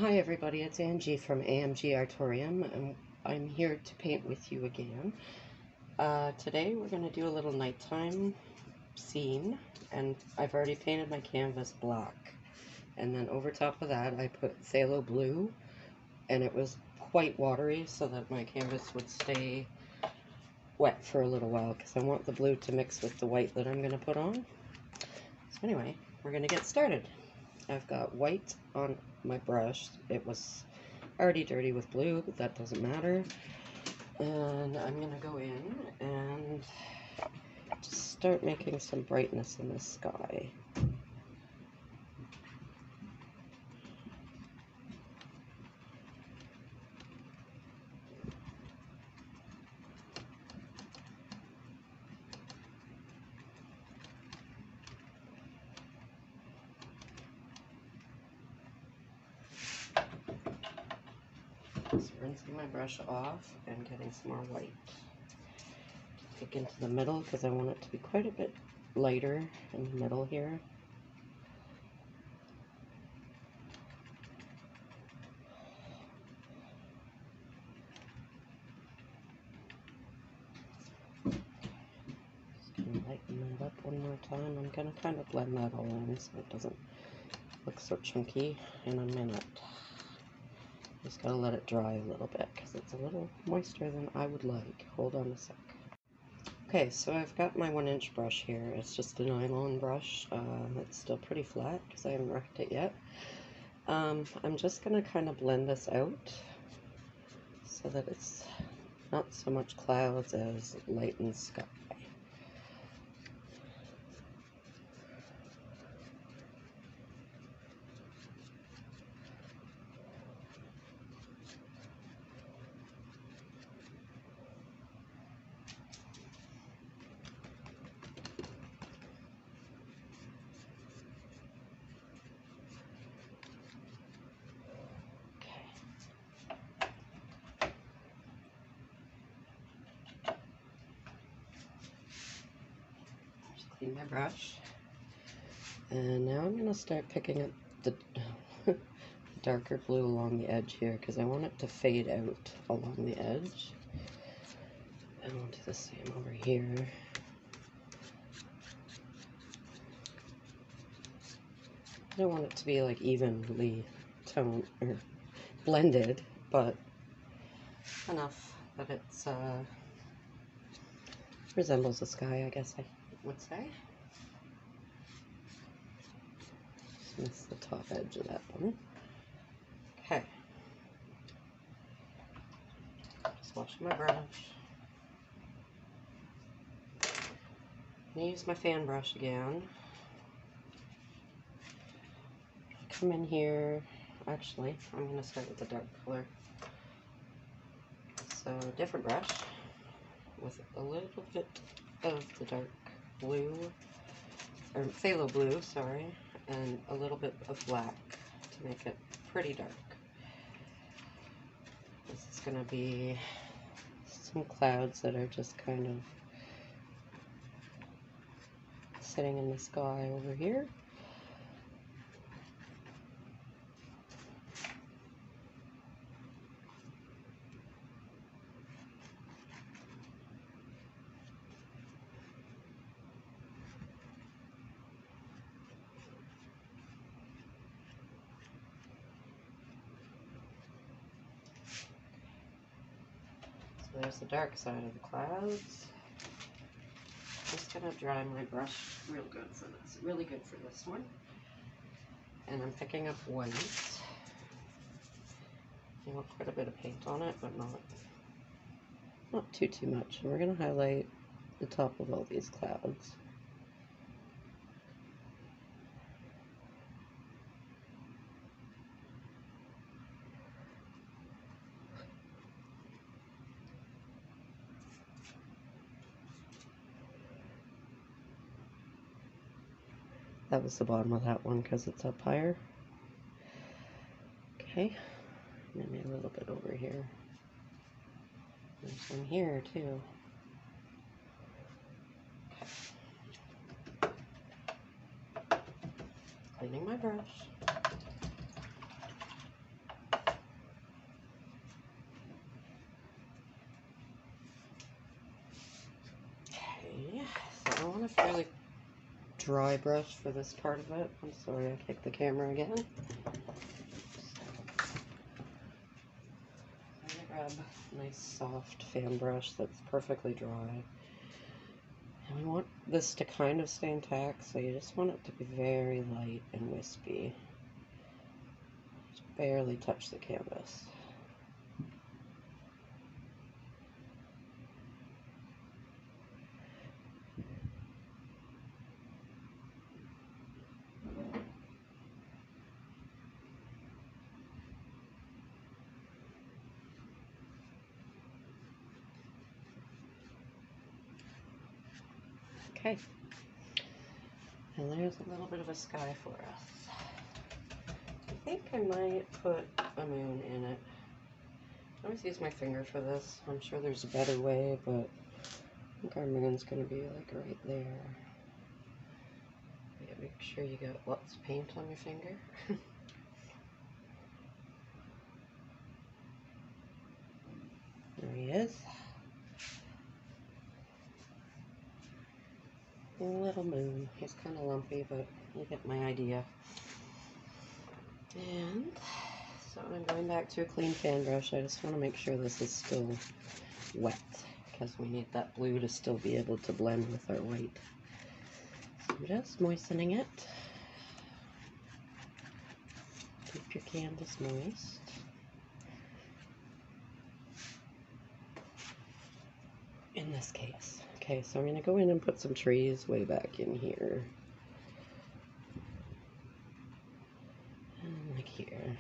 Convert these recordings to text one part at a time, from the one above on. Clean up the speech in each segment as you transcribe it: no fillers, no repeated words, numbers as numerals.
Hi everybody, it's Angie from AMGartorium, and I'm here to paint with you again. Today we're going to do a little nighttime scene, and I've already painted my canvas black. And then over top of that I put phthalo blue, and it was quite watery so that my canvas would stay wet for a little while, because I want the blue to mix with the white that I'm going to put on. So anyway, we're going to get started. I've got white on my brush. It was already dirty with blue, but that doesn't matter. And I'm going to go in and just start making some brightness in the sky. Just rinsing my brush off and getting some more white. Take into the middle because I want it to be quite a bit lighter in the middle here. Just gonna lighten that up one more time. I'm gonna kind of blend that all in so it doesn't look so chunky in a minute. Just gotta let it dry a little bit because it's a little moister than I would like. Hold on a sec. Okay, so I've got my 1-inch brush here. It's just a nylon brush. It's still pretty flat because I haven't wrecked it yet. I'm just gonna kind of blend this out so that it's not so much clouds as light and sky. Clean my brush, and now I'm going to start picking up the darker blue along the edge here because I want it to fade out along the edge. And I'll do the same over here. I don't want it to be like evenly toned or blended, but enough that it's resembles the sky, I guess I would say. Just miss the top edge of that one. Okay. Just washing my brush. I'm gonna use my fan brush again. Come in here. Actually, I'm gonna start with the dark color. So, different brush with a little bit of the dark blue, or phthalo blue, sorry, and a little bit of black to make it pretty dark. This is going to be some clouds that are just kind of sitting in the sky over here. So there's the dark side of the clouds. Just gonna dry my brush really good for this one. And I'm picking up white. I want quite a bit of paint on it, but not too much. And we're gonna highlight the top of all these clouds. That was the bottom of that one because it's up higher. Okay, maybe a little bit over here. There's some here too. Okay. Cleaning my brush. fairly dry brush for this part of it. I'm sorry, I kicked the camera again. I'm gonna grab a nice soft fan brush that's perfectly dry. And we want this to kind of stay intact, so you just want it to be very light and wispy. Just barely touch the canvas. Okay, and there's a little bit of a sky for us. I think I might put a moon in it. I always use my finger for this. I'm sure there's a better way, but I think our moon's going to be like right there. Yeah, make sure you got lots of paint on your finger. There he is. A little moon. He's kind of lumpy, but you get my idea. And so I'm going back to a clean fan brush. I just want to make sure this is still wet, because we need that blue to still be able to blend with our white. So I'm just moistening it. Keep your canvas moist. In this case. Okay, so I'm going to go in and put some trees way back in here. And like here.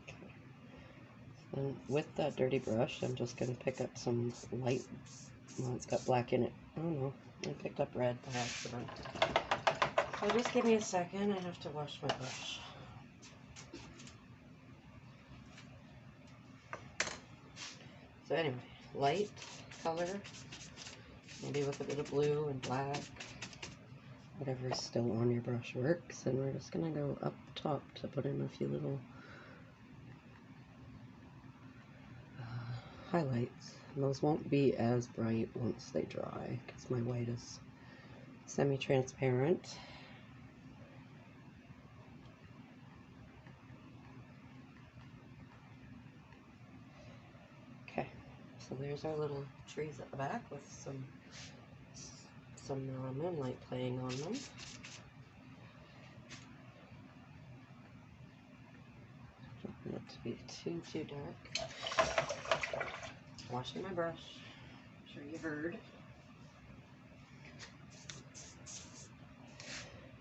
Okay. And with that dirty brush, I'm just going to pick up some light. Well, it's got black in it. Oh no, I picked up red by accident. So just give me a second, I have to wash my brush. So anyway, light color, maybe with a bit of blue and black, whatever is still on your brush works, and we're just going to go up top to put in a few little highlights. And those won't be as bright once they dry, because my white is semi-transparent. Okay, so there's our little trees at the back with some moonlight playing on them. Don't want it to be too dark. Washing my brush. I'm sure you heard.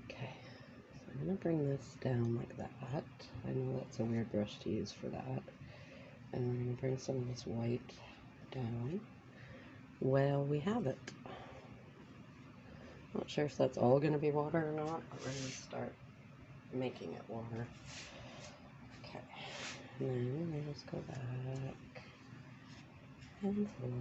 Okay, so I'm going to bring this down like that. I know that's a weird brush to use for that. And I'm going to bring some of this white down. Well, we have it. Not sure if that's all going to be water or not, but we're going to start making it water. Okay, and then we just go back and forth.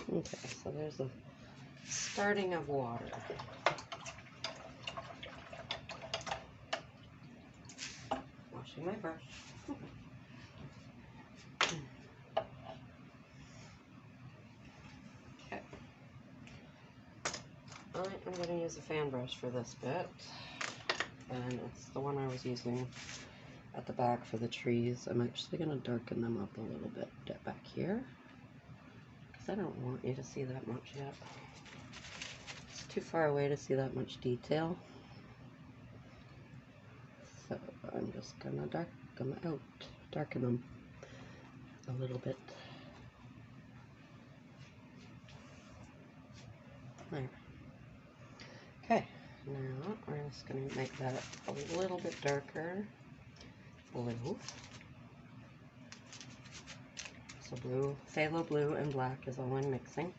Okay, so there's the starting of water. Washing my brush. Okay. I'm going to use a fan brush for this bit, and it's the one I was using at the back for the trees. I'm actually going to darken them up a little bit back here, because I don't want you to see that much yet. It's too far away to see that much detail. So I'm just going to darken them a little bit. There. Okay, now we're just going to make that a little bit darker blue. So blue, phthalo blue and black is all I'm mixing,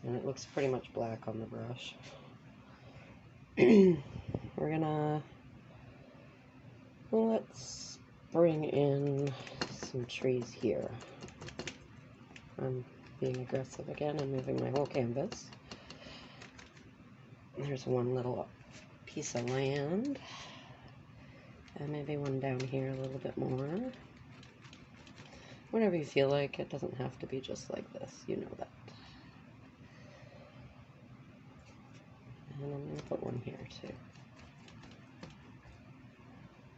and it looks pretty much black on the brush. We're gonna Let's bring in some trees here. I'm being aggressive again and moving my whole canvas. There's one little piece of land, and maybe one down here a little bit more. Whatever you feel like, it doesn't have to be just like this, you know that. And I'm going to put one here too.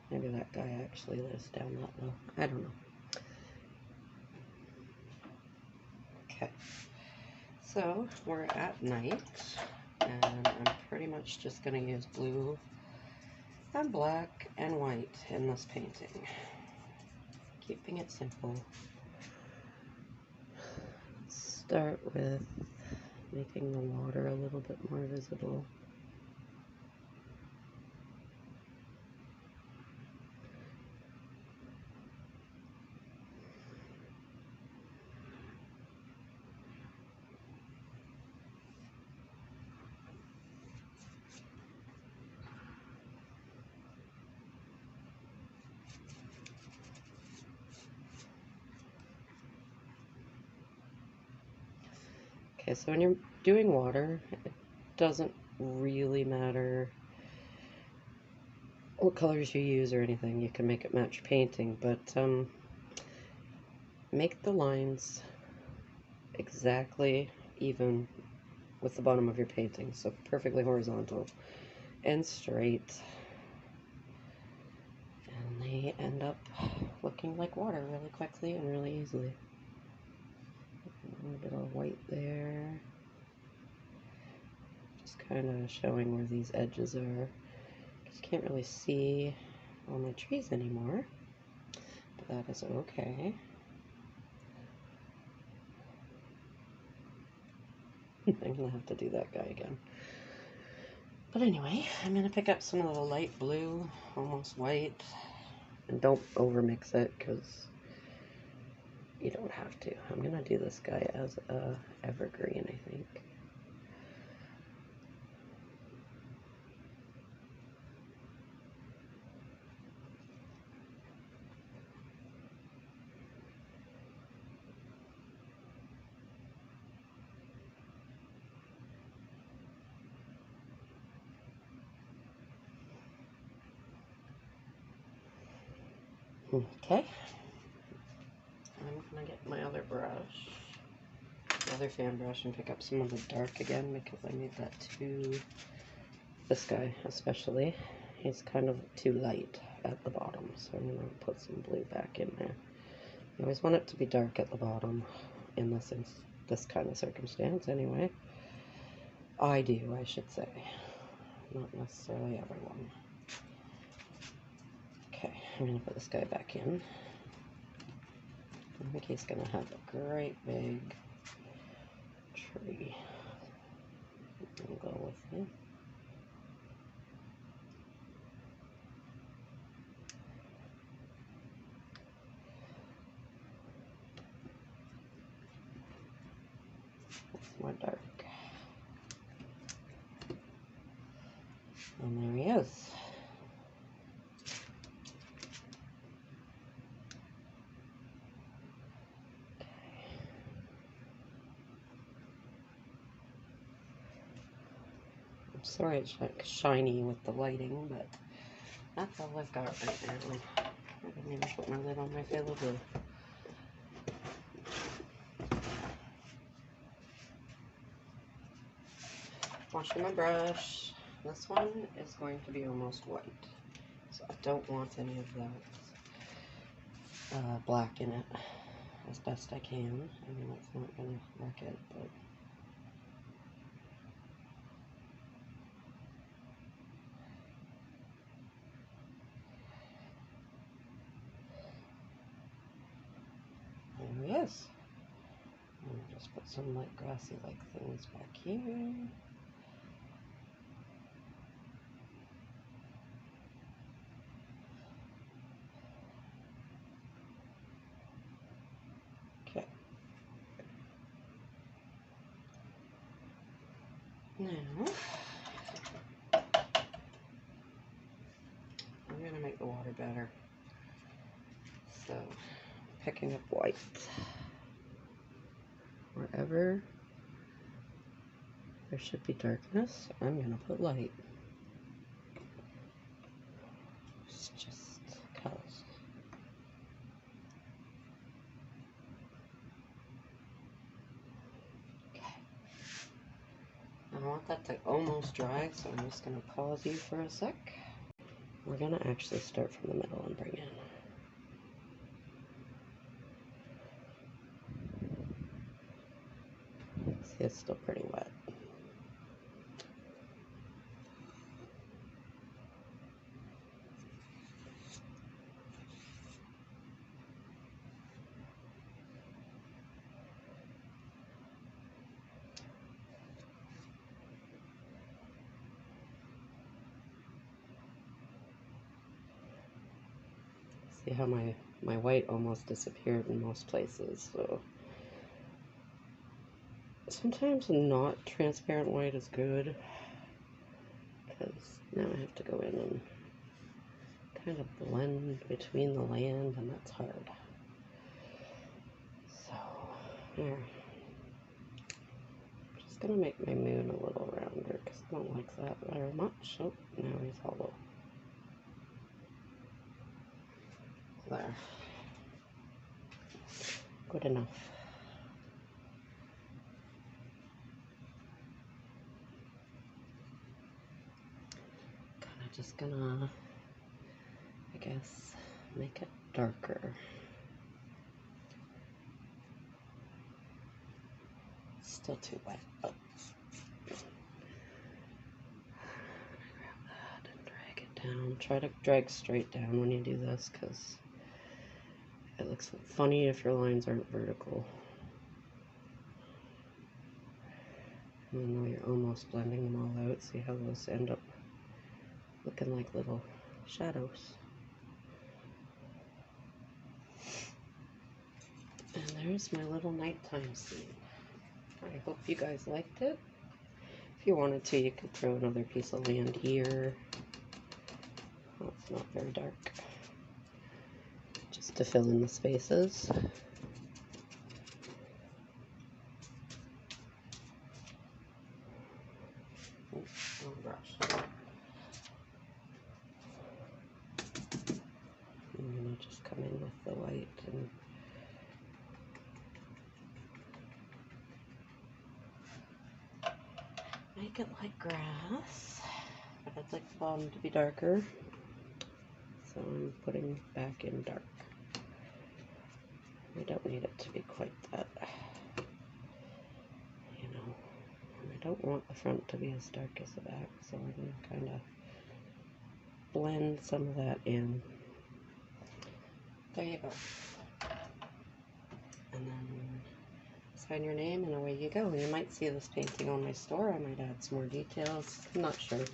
Maybe that guy actually lives down that low. I don't know. Okay, so we're at night, and I'm pretty much just going to use blue and black and white in this painting. Keeping it simple. Start with making the water a little bit more visible. Okay, so when you're doing water, it doesn't really matter what colors you use or anything. You can make it match painting, but make the lines exactly even with the bottom of your painting, so perfectly horizontal and straight, and they end up looking like water really quickly and really easily. A little bit of white there, just kind of showing where these edges are. Just can't really see all my trees anymore, but that is okay. I'm gonna have to do that guy again. But anyway, I'm gonna pick up some of the light blue, almost white, and don't over mix it because you don't have to. I'm gonna do this guy as a evergreen, I think. Okay. I'm gonna get my other brush, the other fan brush, and pick up some of the dark again because I need that too. This guy especially, he's kind of too light at the bottom, so I'm gonna put some blue back in there. You always want it to be dark at the bottom in this kind of circumstance anyway. I do, I should say. Not necessarily everyone. Okay, I'm gonna put this guy back in. I think he's gonna have a great big tree. I'll go with it. That's more dark. And there he is. I'm sorry it's like shiny with the lighting, but that's all I've got right now. I didn't even put my lid on my phthalo blue. Washing my brush. This one is going to be almost white, so I don't want any of that black in it as best I can. I mean, it's not going to wreck it, but there he is. And just put some light grassy-like things back here. Okay. Now, I'm going to make the water better. picking up white. Wherever there should be darkness, I'm going to put light. It's just because. Okay. I want that to almost dry, so I'm just going to pause you for a sec. We're going to actually start from the middle and bring in. See, it's still pretty wet. See how my white almost disappeared in most places, so sometimes not transparent white is good, because now I have to go in and kind of blend between the land, and that's hard. So, here. I'm just going to make my moon a little rounder, because I don't like that very much. Oh, now he's hollow. There. Good enough. Kinda just gonna, I guess, make it darker. Still too wet. Oh. Grab that and drag it down. Try to drag straight down when you do this, because it looks funny if your lines aren't vertical. Even though you're almost blending them all out, see how those end up looking like little shadows. And there's my little nighttime scene. I hope you guys liked it. If you wanted to, you could throw another piece of land here. Well, it's not very dark. Just to fill in the spaces. Oh, brush. I'm going to just come in with the white and make it like grass, but I'd like the bottom to be darker, so I'm putting back in dark. I don't need it to be quite that, you know, and I don't want the front to be as dark as the back, so I'm going to kind of blend some of that in. There you go. And then sign your name and away you go. You might see this painting on my store. I might add some more details. I'm not sure.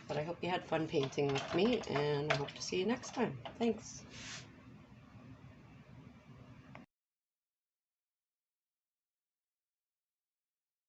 But I hope you had fun painting with me, and I hope to see you next time. Thanks.